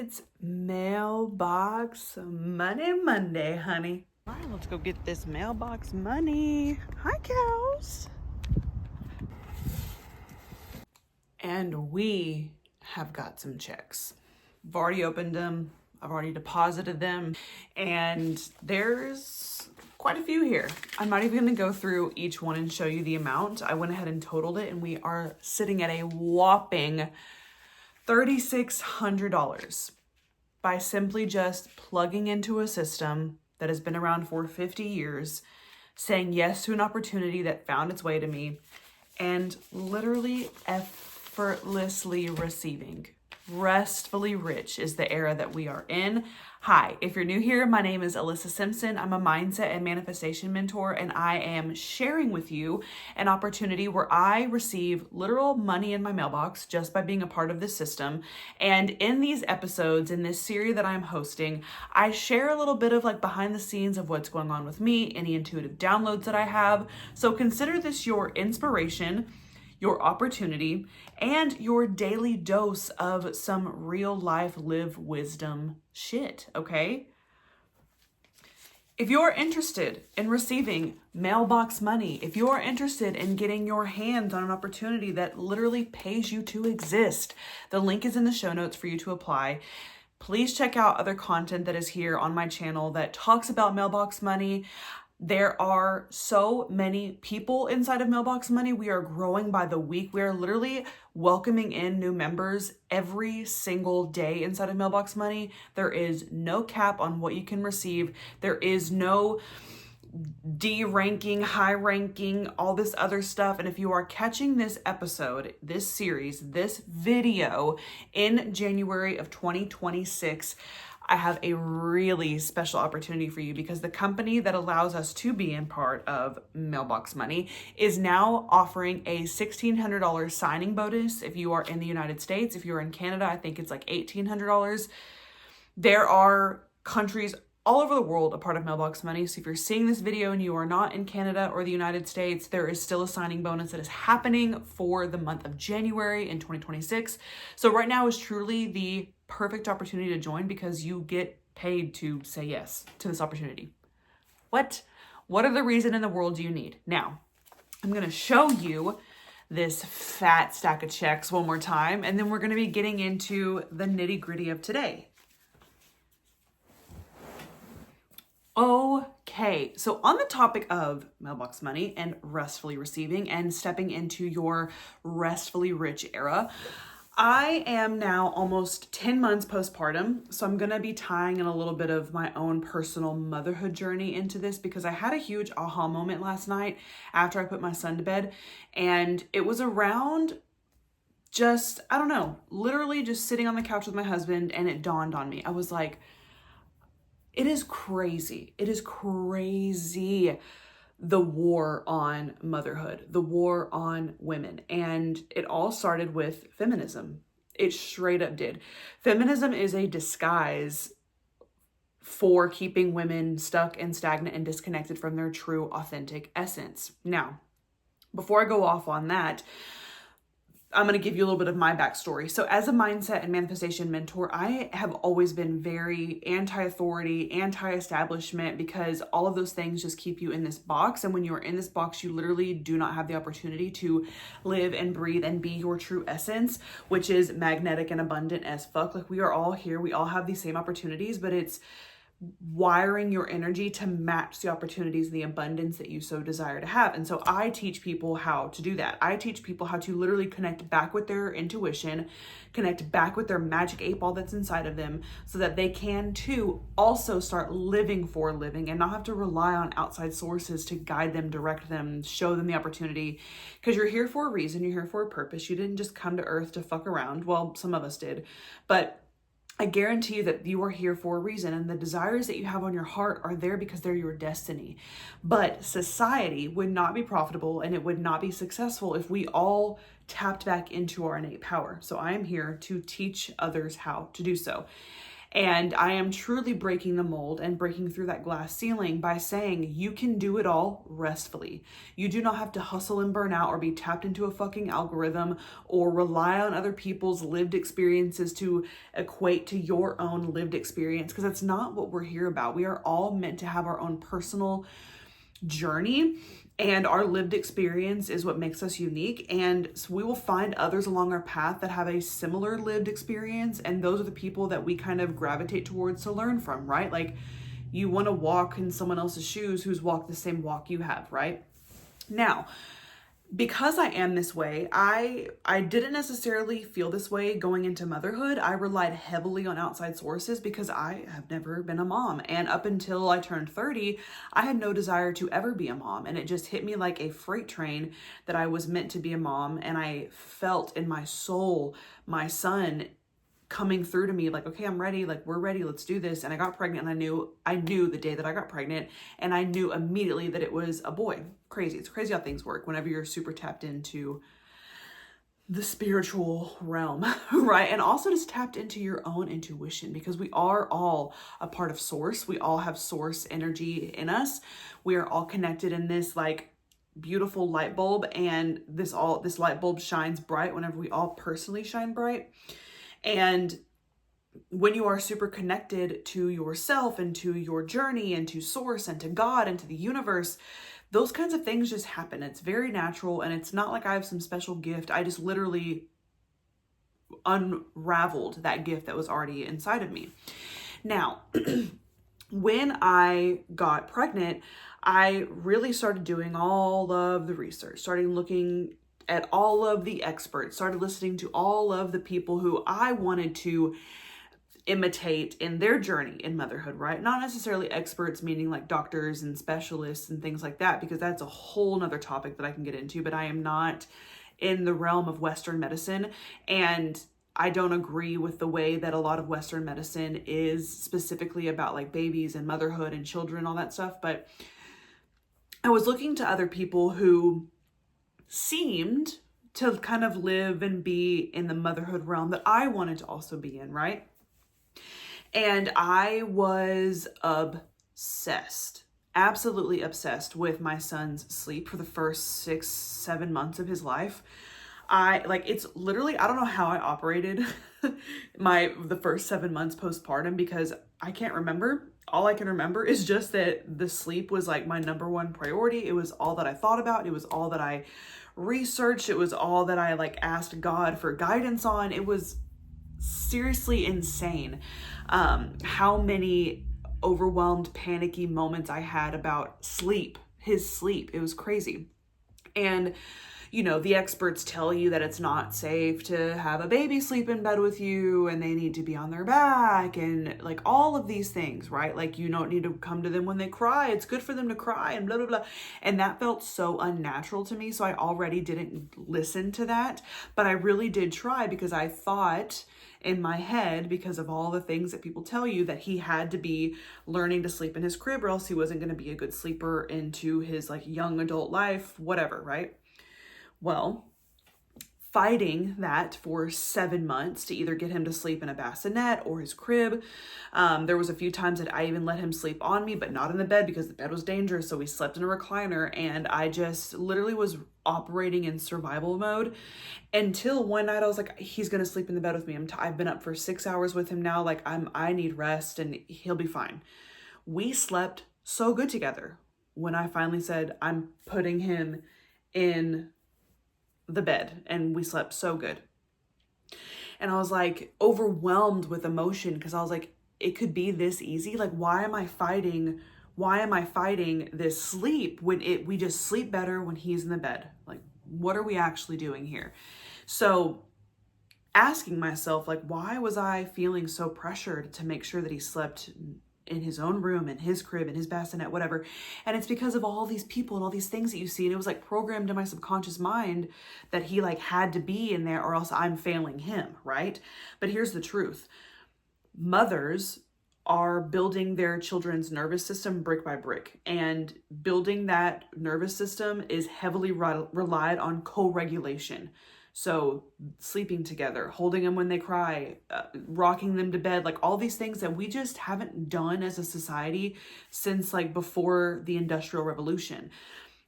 It's Mailbox Money Monday, honey. All right, let's go get this mailbox money. Hi, cows. And we have got some checks. I've already opened them. I've already deposited them. And there's quite a few here. I'm not even gonna go through each one and show you the amount. I went ahead and totaled it, and we are sitting at a whopping $3,600 by simply just plugging into a system that has been around for 50 years, saying yes to an opportunity that found its way to me, and literally effortlessly receiving. Restfully rich is the era that we are in. Hi, if you're new here, my name is Alyssa Simpson. I'm a mindset and manifestation mentor, and I am sharing with you an opportunity where I receive literal money in my mailbox just by being a part of this system. And in these episodes, in this series that I'm hosting, I share a little bit of like behind the scenes of what's going on with me, any intuitive downloads that I have. So consider this your inspiration, your opportunity, and your daily dose of some real life live wisdom shit, okay? If you're interested in receiving mailbox money, if you're interested in getting your hands on an opportunity that literally pays you to exist, the link is in the show notes for you to apply. Please check out other content that is here on my channel that talks about mailbox money. There are so many people inside of Mailbox Money. We are growing by the week. We are literally welcoming in new members every single day inside of Mailbox Money. There is no cap on what you can receive. There is no D ranking, high ranking, all this other stuff. And if you are catching this episode, this series, this video in January of 2026, I have a really special opportunity for you because the company that allows us to be in part of Mailbox Money is now offering a $1,600 signing bonus if you are in the United States. If you're in Canada, I think it's like $1,800. There are countries all over the world a part of Mailbox Money. So if you're seeing this video and you are not in Canada or the United States, there is still a signing bonus that is happening for the month of January in 2026. So right now is truly the perfect opportunity to join because you get paid to say yes to this opportunity. What other reason in the world do you need? Now, I'm going to show you this fat stack of checks one more time, and then we're going to be getting into the nitty-gritty of today. Okay, so on the topic of mailbox money and restfully receiving and stepping into your restfully rich era, I am now almost 10 months postpartum, so I'm going to be tying in a little bit of my own personal motherhood journey into this because I had a huge aha moment last night after I put my son to bed, and it was around just, I don't know, literally just sitting on the couch with my husband, and it dawned on me. I was like, it is crazy. It is crazy. The war on motherhood, the war on women. And it all started with feminism. It straight up did. Feminism is a disguise for keeping women stuck and stagnant and disconnected from their true, authentic essence. Now, before I go off on that, I'm going to give you a little bit of my backstory. So as a mindset and manifestation mentor, I have always been very anti-authority, anti-establishment, because all of those things just keep you in this box. And when you're in this box, you literally do not have the opportunity to live and breathe and be your true essence, which is magnetic and abundant as fuck. Like, we are all here. We all have these same opportunities, but it's wiring your energy to match the opportunities and the abundance that you so desire to have. And so I teach people how to do that. I teach people how to literally connect back with their intuition, connect back with their magic 8-ball that's inside of them, so that they can too also start living for a living and not have to rely on outside sources to guide them, direct them, show them the opportunity. Because you're here for a reason, you're here for a purpose. You didn't just come to earth to fuck around. Well, some of us did, but I guarantee you that you are here for a reason, and the desires that you have on your heart are there because they're your destiny. But society would not be profitable and it would not be successful if we all tapped back into our innate power. So I am here to teach others how to do so. And I am truly breaking the mold and breaking through that glass ceiling by saying you can do it all restfully. You do not have to hustle and burn out or be tapped into a fucking algorithm or rely on other people's lived experiences to equate to your own lived experience, because that's not what we're here about. We are all meant to have our own personal journey, and our lived experience is what makes us unique. And so we will find others along our path that have a similar lived experience, and those are the people that we kind of gravitate towards to learn from, right? Like, you want to walk in someone else's shoes who's walked the same walk you have, right? Now, because I am this way, I didn't necessarily feel this way going into motherhood. I relied heavily on outside sources because I have never been a mom. And up until I turned 30, I had no desire to ever be a mom. And it just hit me like a freight train that I was meant to be a mom. And I felt in my soul, my son coming through to me like, okay, I'm ready. Like, we're ready. Let's do this. And I got pregnant, and I knew the day that I got pregnant, and I knew immediately that it was a boy. Crazy. It's crazy how things work whenever you're super tapped into the spiritual realm, right? And also just tapped into your own intuition, because we are all a part of source. We all have source energy in us. We are all connected in this like beautiful light bulb, and this light bulb shines bright whenever we all personally shine bright. And when you are super connected to yourself and to your journey and to source and to God and to the universe, those kinds of things just happen. It's very natural, and it's not like I have some special gift. I just literally unraveled that gift that was already inside of me. Now, when I got pregnant, I really started doing all of the research, started looking at all of the experts, started listening to all of the people who I wanted to imitate in their journey in motherhood, right? Not necessarily experts, meaning like doctors and specialists and things like that, because that's a whole nother topic that I can get into, but I am not in the realm of Western medicine. And I don't agree with the way that a lot of Western medicine is specifically about like babies and motherhood and children and all that stuff. But I was looking to other people who seemed to kind of live and be in the motherhood realm that I wanted to also be in, right? And I was obsessed, absolutely obsessed with my son's sleep for the first 6-7 months of his life. It's literally, I don't know how I operated the first 7 months postpartum, because I can't remember. All I can remember is just that the sleep was like my number one priority. It was all that I thought about. It was all that I researched. It was all that I like asked God for guidance on. It was seriously insane how many overwhelmed, panicky moments I had about sleep, his sleep. It was crazy. And you know, the experts tell you that it's not safe to have a baby sleep in bed with you, and they need to be on their back, and like all of these things, right? Like, you don't need to come to them when they cry. It's good for them to cry and blah, blah, blah. And that felt so unnatural to me. So I already didn't listen to that, but I really did try, because I thought in my head, because of all the things that people tell you, that he had to be learning to sleep in his crib, or else he wasn't going to be a good sleeper into his like young adult life, whatever, right? Well, fighting that for 7 months to either get him to sleep in a bassinet or his crib. There was a few times that I even let him sleep on me, but not in the bed, because the bed was dangerous. So we slept in a recliner, and I just literally was operating in survival mode until one night I was like, he's going to sleep in the bed with me. I've been up for 6 hours with him now. Like, I need rest, and he'll be fine. We slept so good together when I finally said, I'm putting him in the bed, and we slept so good. And I was like overwhelmed with emotion, because I was like, it could be this easy. Like, why am I fighting this sleep when we just sleep better when he's in the bed? Like, what are we actually doing here? So asking myself, like, why was I feeling so pressured to make sure that he slept in his own room, in his crib, in his bassinet, whatever? And it's because of all these people and all these things that you see. And it was like programmed in my subconscious mind that he like had to be in there, or else I'm failing him, right? But here's the truth. Mothers are building their children's nervous system brick by brick, and building that nervous system is heavily relied on co-regulation. So sleeping together, holding them when they cry, rocking them to bed, like all these things that we just haven't done as a society since like before the Industrial Revolution.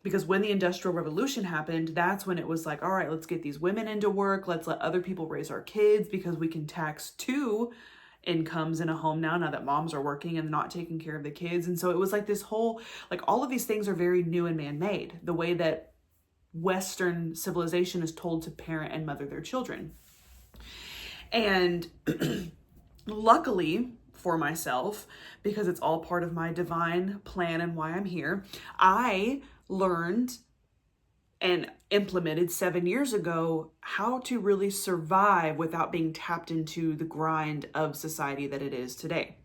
Because when the Industrial Revolution happened, that's when it was like, all right, let's get these women into work. Let's let other people raise our kids because we can tax two incomes in a home now that moms are working and not taking care of the kids. And so it was like this whole, like all of these things are very new and man-made, the way that Western civilization is told to parent and mother their children. And luckily for myself, because it's all part of my divine plan and why I'm here, I learned and implemented 7 years ago how to really survive without being tapped into the grind of society that it is today.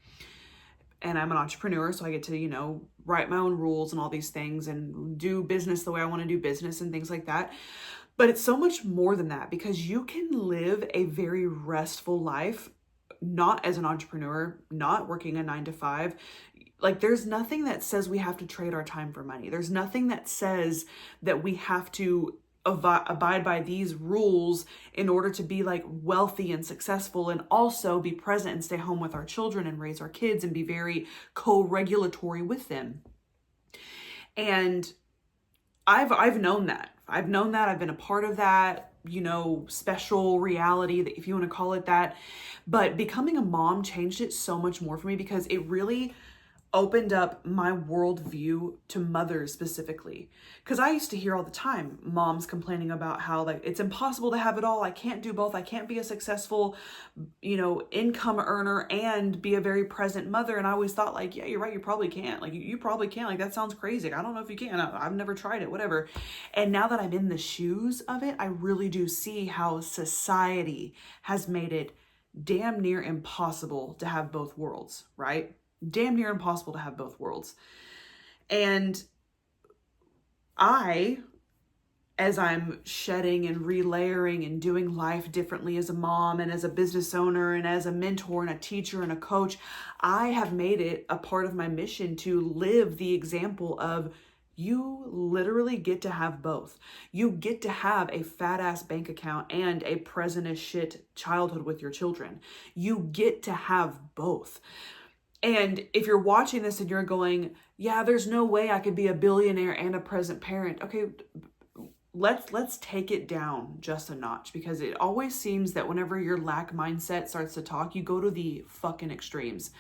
And I'm an entrepreneur, so I get to, write my own rules and all these things and do business the way I want to do business and things like that. But it's so much more than that, because you can live a very restful life, not as an entrepreneur, not working a 9 to 5. Like there's nothing that says we have to trade our time for money. There's nothing that says that we have to abide by these rules in order to be like wealthy and successful, and also be present and stay home with our children and raise our kids and be very co-regulatory with them. And I've known that. I've been a part of that, special reality, that if you want to call it that. But becoming a mom changed it so much more for me, because it really opened up my worldview to mothers specifically. Because I used to hear all the time moms complaining about how like it's impossible to have it all. I can't do both. I can't be a successful, income earner and be a very present mother. And I always thought like, yeah, you're right. You probably can't. Like you probably can't. Like that sounds crazy. I don't know if you can. I've never tried it, whatever. And now that I'm in the shoes of it, I really do see how society has made it damn near impossible to have both worlds, right? Damn near impossible to have both worlds. And as I'm shedding and relayering and doing life differently as a mom and as a business owner and as a mentor and a teacher and a coach, I have made it a part of my mission to live the example of you literally get to have both. You get to have a fat ass bank account and a present as shit childhood with your children. You get to have both. And if you're watching this and you're going, yeah, there's no way I could be a billionaire and a present parent. Okay, let's take it down just a notch, because it always seems that whenever your lack mindset starts to talk, you go to the fucking extremes.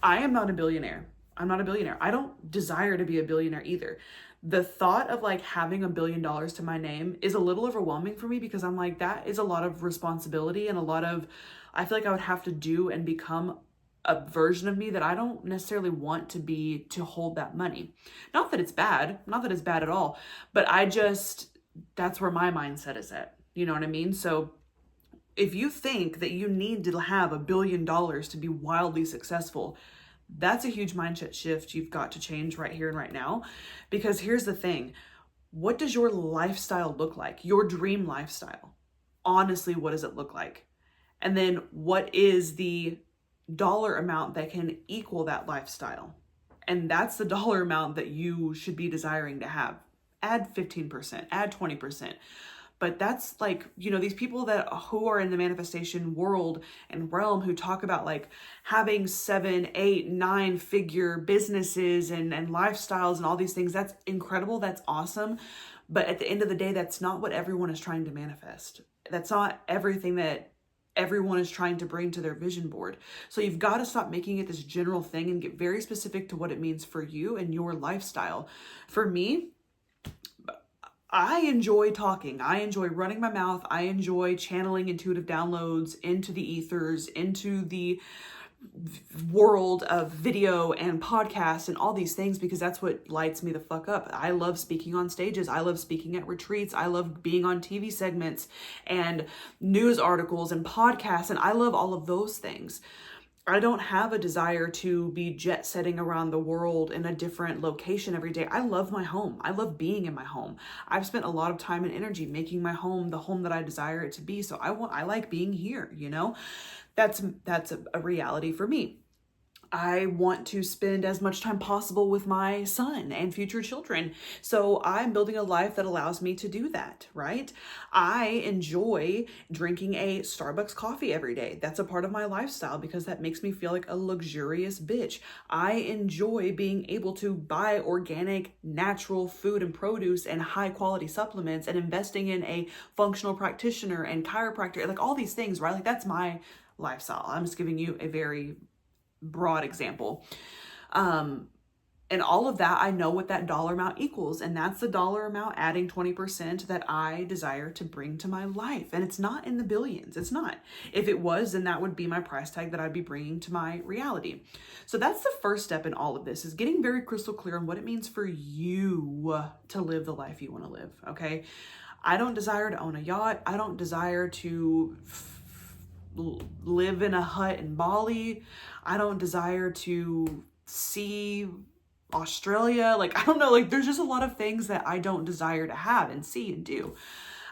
I am not a billionaire. I'm not a billionaire. I don't desire to be a billionaire either. The thought of like having $1 billion to my name is a little overwhelming for me, because I'm like, that is a lot of responsibility and I feel like I would have to do and become a version of me that I don't necessarily want to be to hold that money. Not that it's bad at all, but that's where my mindset is at. You know what I mean? So if you think that you need to have $1 billion to be wildly successful, that's a huge mindset shift you've got to change right here and right now. Because here's the thing, what does your lifestyle look like? Your dream lifestyle. Honestly, what does it look like? And then what is the dollar amount that can equal that lifestyle? And that's the dollar amount that you should be desiring to have. Add 15%, add 20%. But that's like, these people who are in the manifestation world and realm who talk about like having 7, 8, 9 figure businesses and lifestyles and all these things. That's incredible. That's awesome. But at the end of the day, that's not what everyone is trying to manifest. That's not everything that everyone is trying to bring to their vision board. So you've got to stop making it this general thing and get very specific to what it means for you and your lifestyle. For me, I enjoy talking. I enjoy running my mouth. I enjoy channeling intuitive downloads into the ethers, into the world of video and podcasts and all these things, because that's what lights me the fuck up. I love speaking on stages. I love speaking at retreats. I love being on TV segments and news articles and podcasts, and I love all of those things. I don't have a desire to be jet setting around the world in a different location every day. I love my home. I love being in my home. I've spent a lot of time and energy making my home the home that I desire it to be. So I like being here, That's a reality for me. I want to spend as much time possible with my son and future children. So I'm building a life that allows me to do that, right? I enjoy drinking a Starbucks coffee every day. That's a part of my lifestyle because that makes me feel like a luxurious bitch. I enjoy being able to buy organic, natural food and produce and high quality supplements and investing in a functional practitioner and chiropractor, like all these things, right? Like that's my lifestyle. I'm just giving you a very broad example. And all of that, I know what that dollar amount equals. And that's the dollar amount adding 20% that I desire to bring to my life. And it's not in the billions. It's not. If it was, then that would be my price tag that I'd be bringing to my reality. So that's the first step in all of this, is getting very crystal clear on what it means for you to live the life you want to live. Okay. I don't desire to own a yacht. I don't desire to live in a hut in Bali. I don't desire to see Australia. Like, I don't know, like there's just a lot of things that I don't desire to have and see and do.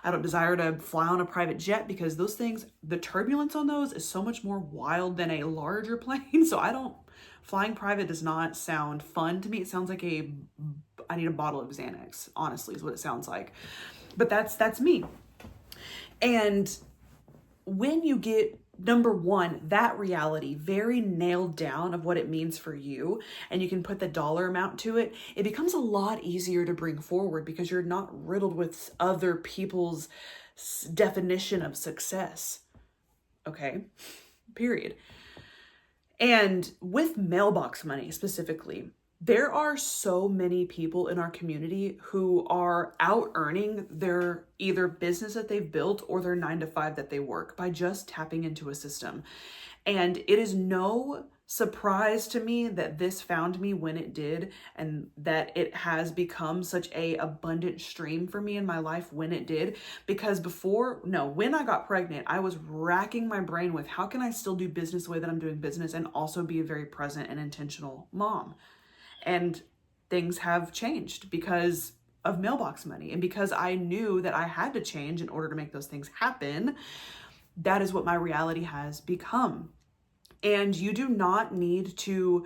I don't desire to fly on a private jet because those things, the turbulence on those is so much more wild than a larger plane. So flying private does not sound fun to me. It sounds like I need a bottle of Xanax, honestly, is what it sounds like. But that's me. And when you get, number one, that reality very nailed down of what it means for you, and you can put the dollar amount to it, it becomes a lot easier to bring forward because you're not riddled with other people's definition of success. Okay, period. And with mailbox money specifically, there are so many people in our community who are out earning their either business that they've built or their 9-to-5 that they work by just tapping into a system. And it is no surprise to me that this found me when it did, and that it has become such a abundant stream for me in my life when it did. Because when I got pregnant, I was racking my brain with how can I still do business the way that I'm doing business and also be a very present and intentional mom. And things have changed because of mailbox money. And because I knew that I had to change in order to make those things happen, that is what my reality has become. And you do not need to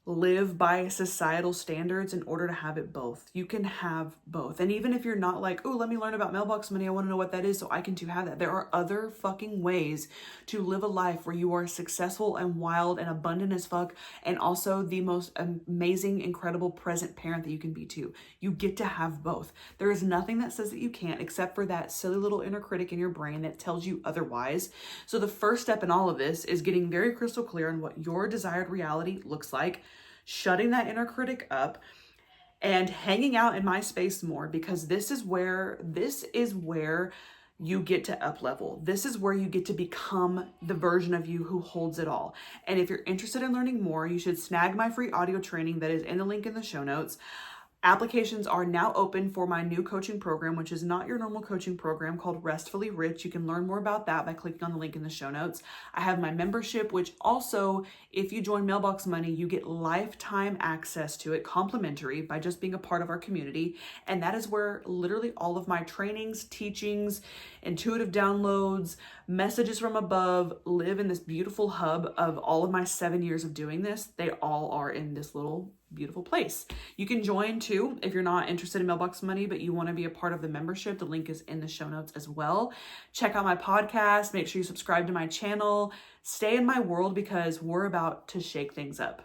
live by societal standards in order to have it both. You can have both. And even if you're not like, oh, let me learn about mailbox money, I want to know what that is so I can too have that. There are other fucking ways to live a life where you are successful and wild and abundant as fuck, and also the most amazing, incredible present parent that you can be too. You get to have both. There is nothing that says that you can't, except for that silly little inner critic in your brain that tells you otherwise. So the first step in all of this is getting very crystal clear on what your desired reality looks like, shutting that inner critic up, and hanging out in my space more, because this is where you get to up level. This is where you get to become the version of you who holds it all. And if you're interested in learning more, you should snag my free audio training that is in the link in the show notes. Applications are now open for my new coaching program, which is not your normal coaching program, called Restfully Rich. You can learn more about that by clicking on the link in the show notes. I have my membership, which also, if you join Mailbox Money, you get lifetime access to it, complimentary, by just being a part of our community. And that is where literally all of my trainings, teachings, intuitive downloads, messages from above live in this beautiful hub of all of my 7 years of doing this. They all are in this little beautiful place. You can join too if you're not interested in Mailbox Money, but you want to be a part of the membership. The link is in the show notes as well. Check out my podcast. Make sure you subscribe to my channel. Stay in my world because we're about to shake things up.